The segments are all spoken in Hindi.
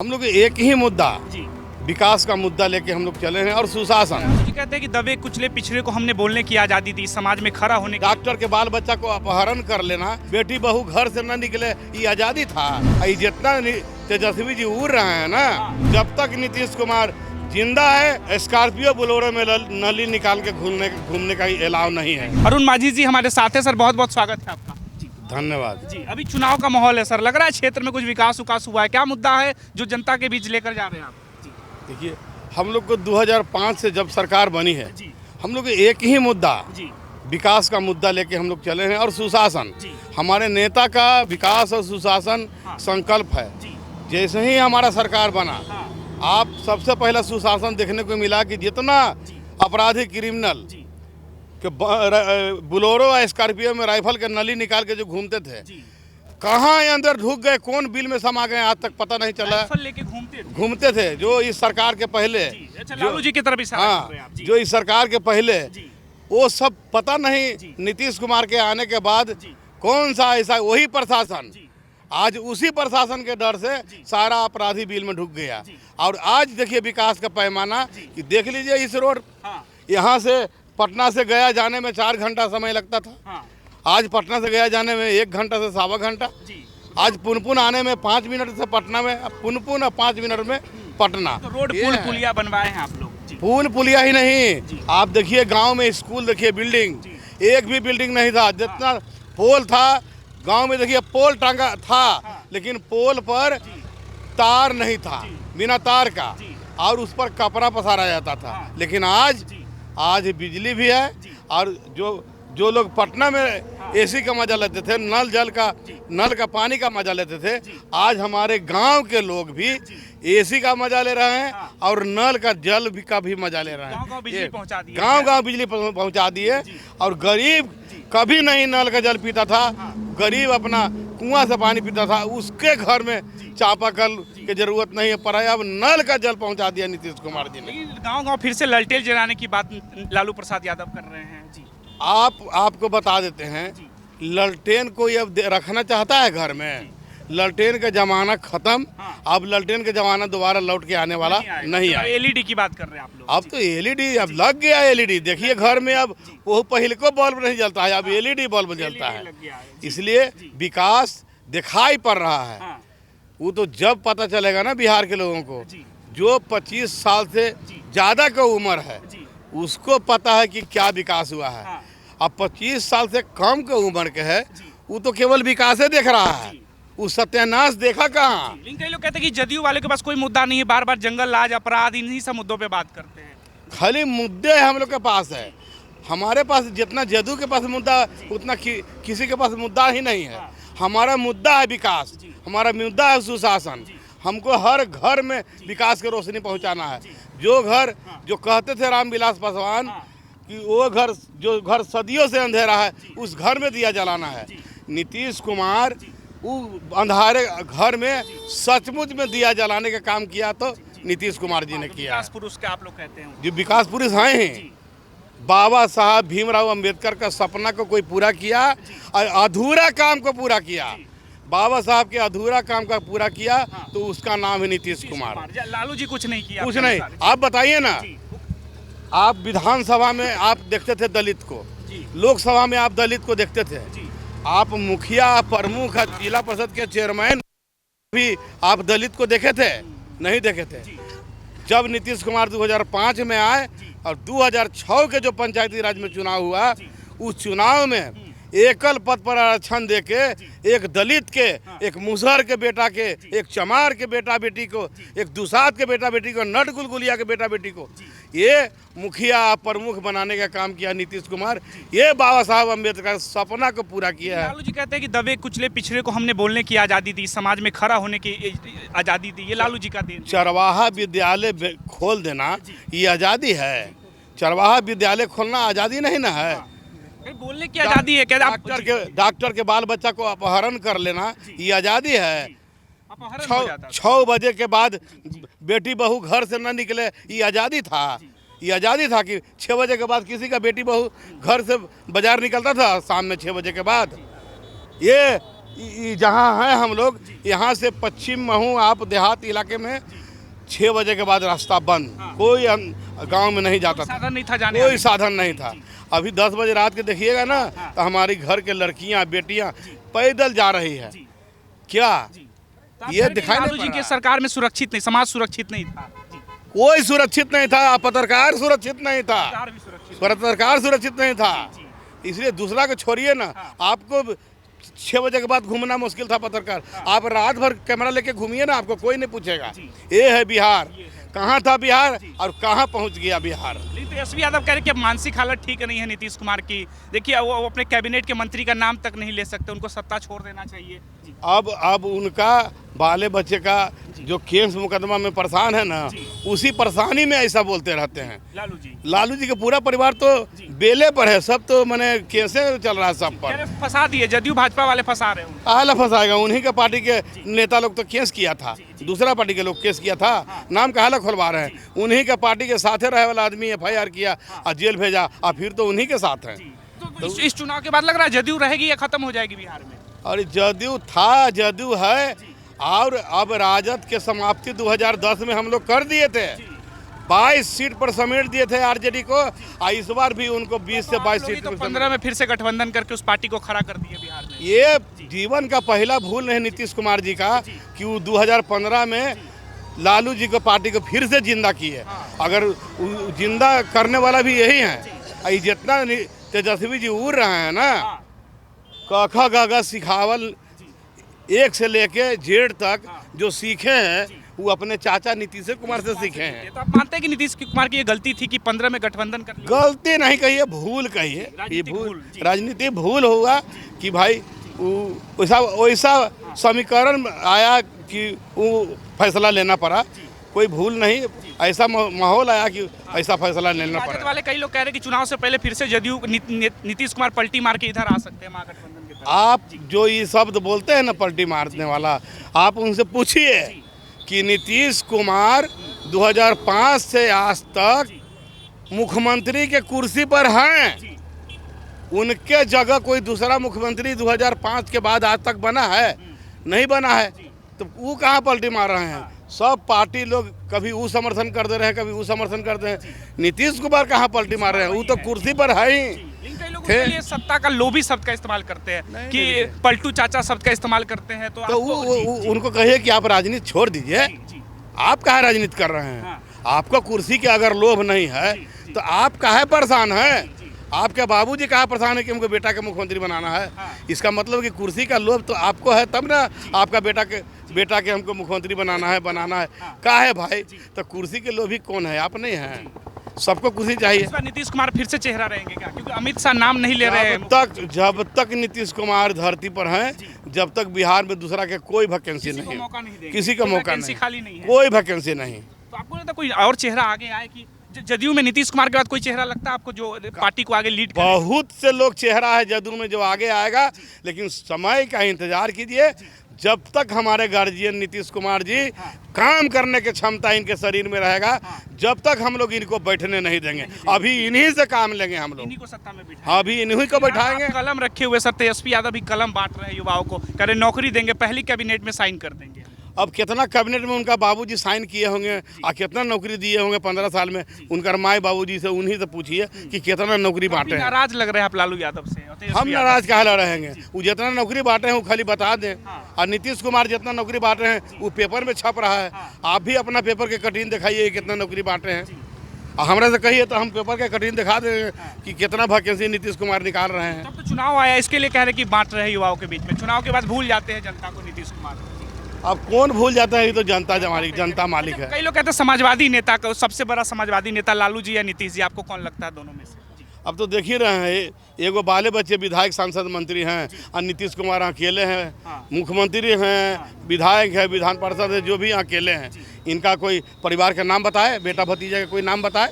हम लोग एक ही मुद्दा जी विकास का मुद्दा लेके हम लोग चले हैं और सुशासन। जी कहते हैं कि दबे कुचले पिछड़े को हमने बोलने की आज़ादी दी, समाज में खड़ा होने की। डॉक्टर के बाल बच्चा को अपहरण कर लेना, बेटी बहू घर से न निकले, ये आजादी था। ये जितना तेजस्वी जी उड़ रहे हैं ना, जब तक नीतीश कुमार जिंदा है स्कॉर्पियो बोलेरो में नली निकाल के घूमने का एलाव नहीं है। अरुण माझी जी हमारे साथ है। सर बहुत बहुत स्वागत है आपका। धन्यवाद जी अभी चुनाव का माहौल है सर, लग रहा है क्षेत्र में कुछ विकास हुआ है। क्या मुद्दा है जो जनता के बीच लेकर जा रहे हैं आप? जी देखिए, हम लोग को 2005 से जब सरकार बनी है, जी हम लोग एक ही मुद्दा जी विकास का मुद्दा लेके हम लोग चले हैं और सुशासन। जी हमारे नेता का विकास और सुशासन हाँ। संकल्प है। जी जैसे ही हमारा सरकार बना, हाँ आप सबसे पहला सुशासन देखने को मिला कि जितना जी अपराधी क्रिमिनल जी के बोलेरो और स्कॉर्पियो में राइफल के नली निकाल के जो घूमते थे, जी कहाँ ये अंदर ढुक गए, कौन बिल में समा गए, आज तक पता नहीं चला। राइफल लेके घूमते थे जो इस सरकार के पहले, जी। अच्छा, लालू जी की तरफ इशारा हाँ, कर रहे हैं आप। जी जो इस सरकार के पहले, जी वो सब पता जी। नहीं। नीतीश कुमार के आने के बाद जी कौन सा ऐसा वही प्रशासन, जी आज उसी प्रशासन के डर से जी। सारा अपराधी बिल में ढुक गया। जी। और आज देखिए विकास का पैमाना जी। कि देख लीजिए, इस रोड हाँ यहाँ से पटना से गया जाने में 4 घंटा समय लगता था, हाँ आज पटना से गया जाने में 1 घंटा से 1.25 घंटा। जी। आज पुनपुन आने में 5 मिनट से पटना में, अब पुनपुन और 5 मिनट में पटना। तो रोड ये पुल है। पुलिया बनवाए हैं आप लोग। जी पुल पुलिया ही जी। नहीं, आप देखिए गांव में स्कूल देखिए, बिल्डिंग जी। एक भी बिल्डिंग नहीं था। जितना पोल था गांव में, देखिए पोल टांगा था, हाँ। लेकिन पोल पर जी तार नहीं था, जी। बिना तार का, जी। और उस पर कपड़ा पसारा जाता था। हाँ। लेकिन आज जी बिजली भी है। जी। और जो लोग पटना में एसी का मजा लेते थे, नल का पानी का मजा लेते थे, जी। आज हमारे गांव के लोग भी एसी का मजा ले रहे हैं हाँ। और नल का जल भी का भी मजा ले रहे हैं। गाँव-गाँव बिजली ये पहुंचा दी है। गांव बिजली पहुंचा दिए। जी। और गरीब कभी नहीं नल का जल पीता था, हाँ। गरीब अपना कुआं से पानी पीता था, उसके घर में चापाकल की जरूरत नहीं है, पर अब नल का जल पहुंचा दिया नीतीश कुमार जी ने। लेकिन गांव-गांव फिर से ललटेन जलाने की बात लालू प्रसाद यादव कर रहे हैं। जी आपको बता देते हैं, जी ललटेन को अब रखना चाहता है घर में। ललटेन का जमाना खत्म, हाँ। अब ललटेन का जमाना दोबारा लौट के आने वाला नहीं आएगा। है। एलईडी की बात कर रहे हैं आप लोग। अब तो एलईडी अब लग गया। एलईडी देखिए घर में, अब वो पहले को बल्ब नहीं जलता है, अब एलईडी बल्ब जलता LED है। लग गया है। जी। इसलिए जी। विकास दिखाई पड़ रहा है। हाँ वो तो जब पता चलेगा ना बिहार के लोगों को, जी जो 25 साल से जी। ज़्यादा का उम्र है, जी उसको पता है कि क्या विकास हुआ है। हाँ अब 25 साल से कम के उम्र के है, जी वो तो केवल विकास ही देख रहा है, जी। वो सत्यानाश देखा कहाँ। लेकिन कई लोग कहते हैं कि जदयू वाले के पास कोई मुद्दा नहीं है, बार बार जंगल राज, अपराध, इन्हीं सब मुद्दों पे बात करते हैं। खाली मुद्दे हम लोग के पास है। हमारे पास जितना जदयू के पास मुद्दा, उतना किसी के पास मुद्दा ही नहीं है। हाँ। हमारा मुद्दा है विकास, जी। हमारा मुद्दा है सुशासन। जी। हमको हर घर में विकास की रोशनी पहुंचाना है। जी। जो घर हाँ। जो कहते थे रामविलास पासवान हाँ। कि वो घर, जो घर सदियों से अंधेरा है, उस घर में दिया जलाना है। जी। नीतीश कुमार वो अंधारे घर में सचमुच में दिया जलाने का काम किया, तो नीतीश कुमार जी ने किया है। विकास पुरुष के आप लोग कहते हैं। जो विकास पुरुष हैं जी बाबा साहब भीमराव अंबेडकर का सपना को कोई पूरा किया और अधूरा काम को पूरा किया। जी। बाबा साहब के अधूरा काम का पूरा किया, हाँ। तो उसका नाम है नीतीश कुमार। लालू जी कुछ नहीं किया। कुछ आपके नहीं। अनुसार। आप बताइए ना, जी आप विधानसभा में आप देखते थे दलित को, जी लोकसभा में आप दलित को देखते थे, जी आप मुखिया प्रमुख जिला परिषद के चेयरमैन भी आप दलित को देखे थे? नहीं देखे थे। जी जब नीतीश कुमार 2005 में आए जी। और 2006 के जो पंचायती राज में चुनाव हुआ, जी। उस चुनाव में एकल पद पर आरक्षण देके एक दलित के, हाँ। एक मुसहर के बेटा के, एक चमार के बेटा बेटी को, एक दुसाद के बेटा बेटी को, नट गुलगुलिया के बेटा बेटी को ये मुखिया प्रमुख बनाने का काम किया नीतीश कुमार। ये बाबा साहब अम्बेडकर का सपना को पूरा किया है। लालू जी कहते हैं कि दबे कुचले पिछड़े को हमने बोलने की आज़ादी दी, समाज में खड़ा होने की आज़ादी दी। ये लालू जी का देन है। चरवाहा विद्यालय खोल देना ये आज़ादी है? चरवाहा विद्यालय खोलना आज़ादी नहीं ना है। फिर बोलने की आज़ादी है क्या? डॉक्टर के बाल बच्चा को अपहरण कर लेना ये आज़ादी है। अपहरण हो जाता है। 6 बजे के बाद बेटी बहू घर से न निकले, ये आज़ादी था। ये आज़ादी था कि 6 बजे के बाद किसी का बेटी बहू घर से बाजार निकलता था शाम में 6 बजे के बाद। ये जहाँ हैं हम लोग, यहाँ से पश्चिम महू आप देहात इलाके में 6 बजे के बाद रास्ता बंद, कोई गांव में नहीं जाता था, साधन नहीं था जाने कोई साधन नहीं था। अभी 10 बजे रात के देखिएगा ना तो हमारी घर के लड़कियां बेटियां पैदल जा रही है। क्या ये दिखाई लालू जी की सरकार में सुरक्षित नहीं, समाज सुरक्षित नहीं था, कोई सुरक्षित नहीं था, पत्रकार सुरक्षित नहीं था, सरकार भी सुरक्षित पत्रकार सुरक्षित नहीं था। इसलिए दूसरा को छोड़िए ना, आपको 6 बजे के बाद घूमना मुश्किल था पत्रकार, आप रात भर कैमरा लेके घूमिए ना, आपको कोई नहीं पूछेगा। ये है बिहार, कहाँ था बिहार और कहाँ पहुँच गया बिहार। नहीं तो एसपी यादव कह रहे कि मानसिक हालत ठीक नहीं है नीतीश कुमार की। देखिए वो अपने कैबिनेट के मंत्री का नाम तक नहीं ले सकते, उनको सत्ता छोड़ देना चाहिए। अब उनका बाले बच्चे का जो केस मुकदमा में परेशान है ना, उसी परेशानी में ऐसा बोलते रहते हैं। लालू जी का पूरा परिवार तो बेले पर है, सब तो मैंने केसे चल रहा है सब पर। फंसा दिए, जदयू भाजपा वाले फंसा रहे हैं। आला फंसाएगा, उन्हीं के पार्टी के नेता लोग तो केस किया था, दूसरा पार्टी के लोग केस किया था, नाम का हालत खुलवा रहे हैं। उन्हीं के पार्टी के साथ रहे वाला आदमी FIR किया और जेल भेजा, और फिर तो उन्हीं के साथ है। तो इस चुनाव के बाद लग रहा है जदयू रहेगी या खत्म हो जाएगी बिहार में? और जदयू था, जदयू है, और अब राजद के समाप्ति 2010 में हम लोग कर दिए थे, 22 सीट पर समेट दिए थे RJD को, और इस बार भी उनको 20 से 22 सीट तो 15 में फिर से गठबंधन करके उस पार्टी को खड़ा कर दिए बिहार में। ये जीवन का पहला भूल है नीतीश कुमार जी का कि वो 2015 में लालू जी को पार्टी को फिर से जिंदा किए। अगर जिंदा करने वाला भी यही है, जितना तेजस्वी जी उड़ रहे हैं ना, क ख ग सिखावल 1 से लेके Z तक जो सीखे हैं वो अपने चाचा नीतीश कुमार से सीखे हैं। तो आप मानते हैं कि नीतीश कुमार की ये गलती थी कि 15 में गठबंधन कर लिया? गलती नहीं कहिए, भूल कहिए, ये भूल, राजनीति भूल होगा कि भाई वैसा समीकरण आया कि वो फैसला लेना पड़ा, कोई भूल नहीं, ऐसा माहौल आया कि ऐसा फैसला लेना पड़ा। वाले कई लोग कह रहे हैं कि चुनाव से पहले फिर से जदयू नीतीश कुमार पलटी मार के इधर आ सकते हैं महागठबंधन के तरफ। आप जो ये शब्द बोलते हैं ना पलटी मारने वाला, आप उनसे पूछिए कि नीतीश कुमार 2005 से आज तक मुख्यमंत्री के कुर्सी पर हैं, उनके जगह कोई दूसरा मुख्यमंत्री 2005 के बाद आज तक बना है? नहीं बना है, तो वो कहाँ पलटी मार रहे हैं? सब पार्टी लोग कभी वो समर्थन कर दे रहे हैं, कभी वो समर्थन कर दे रहे हैं। नीतीश कुमार कहाँ पलटी मार रहे हैं? वो तो कुर्सी पर है ही। कई लोग उसके लिए सत्ता का लोभी शब्द का इस्तेमाल करते हैं कि पलटू चाचा शब्द का इस्तेमाल करते हैं। तो उनको कहिए कि आप राजनीति छोड़ दीजिए, आप कहाँ राजनीति कर रहे हैं? आपको कुर्सी के अगर लोभ नहीं है तो आप काहे परेशान हैं? आपके बाबूजी कहाँ परेशान है कि हमको बेटा के मुख्यमंत्री बनाना है? इसका मतलब कि कुर्सी का लोभ तो आपको है, तब ना आपका बेटा के हमको मुख्यमंत्री बनाना है। का है भाई? तो कुर्सी के लोभी कौन है? आप नहीं हैं, सबको कुर्सी चाहिए। इस बार नीतीश कुमार फिर से चेहरा रहेंगे क्या? क्योंकि अमित शाह नाम नहीं ले रहे हैं। जब तक नीतीश कुमार धरती पर हैं, जब तक बिहार में दूसरा के कोई वैकेंसी नहीं, किसी का मौका नहीं, खाली नहीं है, कोई वैकेंसी नहीं। तो आपको लगता है कोई और चेहरा आगे आए कि जदयू में नीतीश कुमार के बाद कोई चेहरा लगता है आपको जो पार्टी को आगे लीड करे? बहुत से लोग चेहरा है जदयू में जो आगे आएगा, लेकिन समय का इंतजार कीजिए। जब तक हमारे गार्जियन नीतीश कुमार जी काम करने की क्षमता इनके शरीर में रहेगा, जब तक हम लोग इनको बैठने नहीं देंगे। अभी इन्हीं से काम लेंगे हम लोग, इन्हीं को सत्ता में बिठाएंगे। अभी इन्हीं को बैठाएंगे। कलम रखे हुए सर तेजस्वी यादव भी कलम बांट रहे हैं युवाओं को, कह रहे नौकरी देंगे, पहली कैबिनेट में साइन कर देंगे। अब कितना कैबिनेट में उनका बाबूजी साइन किए होंगे और कितना नौकरी दिए होंगे 15 साल में? उनका माए बाबूजी से उन्हीं से पूछिए कि कितना नौकरी बांटे हैं। नाराज लग रहे हैं आप लालू यादव से? हम नाराज कहाँ रहेंगे? वो जितना नौकरी बांटे हैं वो खाली बता दें। और नीतीश कुमार जितना नौकरी बांट रहे हैं वो पेपर में छप रहा है। आप भी अपना पेपर के कटिंग दिखाइए कितना नौकरी बांटे हैं, हमारे से कहिए तो हम पेपर के कटिंग दिखा देंगे कि कितना वैकेंसी नीतीश कुमार निकाल रहे हैं। तब तो चुनाव आया, इसके लिए कह रहे कि बांट रहे हैं युवाओं के बीच में, चुनाव के बाद भूल जाते हैं जनता को नीतीश कुमार। अब कौन भूल जाता है? ये तो जनता मालिक है। कई लोग कहते हैं समाजवादी नेता का, सबसे बड़ा समाजवादी नेता लालू जी या नीतीश जी, आपको कौन लगता है दोनों में से? अब तो देख ही रहे हैं, एगो बाले बच्चे विधायक सांसद मंत्री हैं और नीतीश कुमार अकेले हैं, मुख्यमंत्री हैं, विधायक है, विधान पार्षद है, जो भी अकेले हैं। इनका कोई परिवार का नाम बताए, बेटा भतीजा का कोई नाम बताए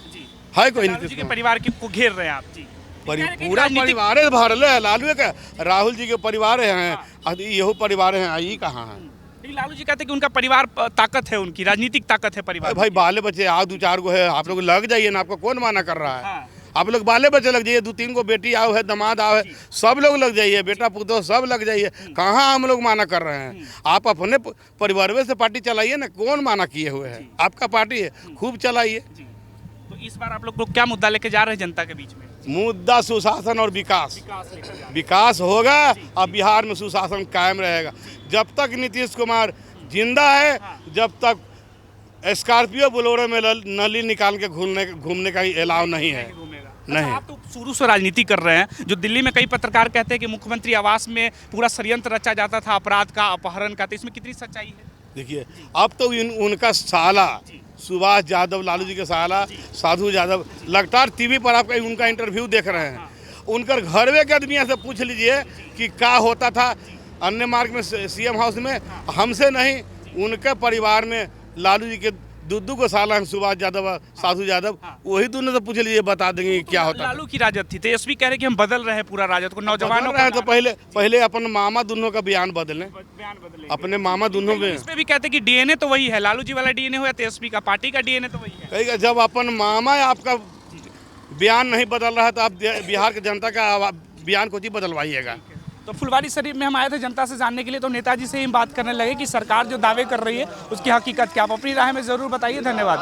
है? कोई नीतीश के परिवार को घेर रहे हैं आप जी? पूरा परिवार भरले है लालू का, राहुल जी के परिवार हैं, यही परिवार हैं, ये कहाँ है? लालू जी कहते हैं कि उनका परिवार ताकत है, उनकी राजनीतिक ताकत है परिवार। भाई बाले बच्चे 2-4 गो है, आप लोग लग जाइए ना, आपको कौन माना कर रहा है? आप लोग बाले बच्चे लग जाइए, 2-3 को बेटी आओ है, दामाद आओ है, सब लोग लग जाइए, बेटा पुतो सब लग जाइए। कहाँ हम लोग माना कर रहे हैं? आप अपने परिवार में से पार्टी चलाइए ना, कौन माना किए हुए है? आपका पार्टी है, खूब चलाइए। तो इस बार आप लोग क्या मुद्दा लेके जा रहे हैं जनता के बीच में? मुद्दा सुशासन और विकास। विकास होगा और बिहार में सुशासन कायम रहेगा। जब तक नीतीश कुमार जिंदा है, जब तक स्कॉर्पियो बोलेरो में नली निकाल के घूमने का अलाव नहीं है। नहीं। अच्छा, आप तो शुरू से राजनीति कर रहे हैं। जो दिल्ली में कई पत्रकार कहते हैं कि मुख्यमंत्री आवास में पूरा षड्यंत्र रचा जाता था अपराध का, अपहरण का, तो इसमें कितनी सच्चाई है? देखिए, अब तो उनका साला सुभाष यादव, लालू जी के साला साधु यादव लगातार टीवी पर आप उनका इंटरव्यू देख रहे हैं। उनकर घरवे के आदमी से पूछ लीजिए कि क्या होता था अन्य मार्ग में, सीएम हाउस में। हमसे नहीं, उनके परिवार में लालू जी के दुद्दू को साला हैं, सुभाष यादव, साधु यादव, वही दोनों से पूछ लीजिए, बता देंगे क्या होता है। लालू की राजद थी, तेजस्वी कह रहे कि हम बदल रहे हैं पूरा राजद को, नौजवानों रहे तो पहले अपन मामा दोनों का बयान बदलें, अपने मामा दोनों में। इसमें भी कहते हैं कि डीएनए तो वही है, लालू जी वाला डीएनए हो या तेजस्वी का, पार्टी का डीएनए तो वही है। कहेगा जब अपन मामा आपका बयान नहीं बदल रहा तो आप बिहार की जनता का बयान को ही बदलवाइएगा। तो फुलवारीशरीफ में हम आए थे जनता से जानने के लिए, तो नेताजी से ही बात करने लगे कि सरकार जो दावे कर रही है उसकी हकीकत क्या। आप अपनी राय में जरूर बताइए। धन्यवाद।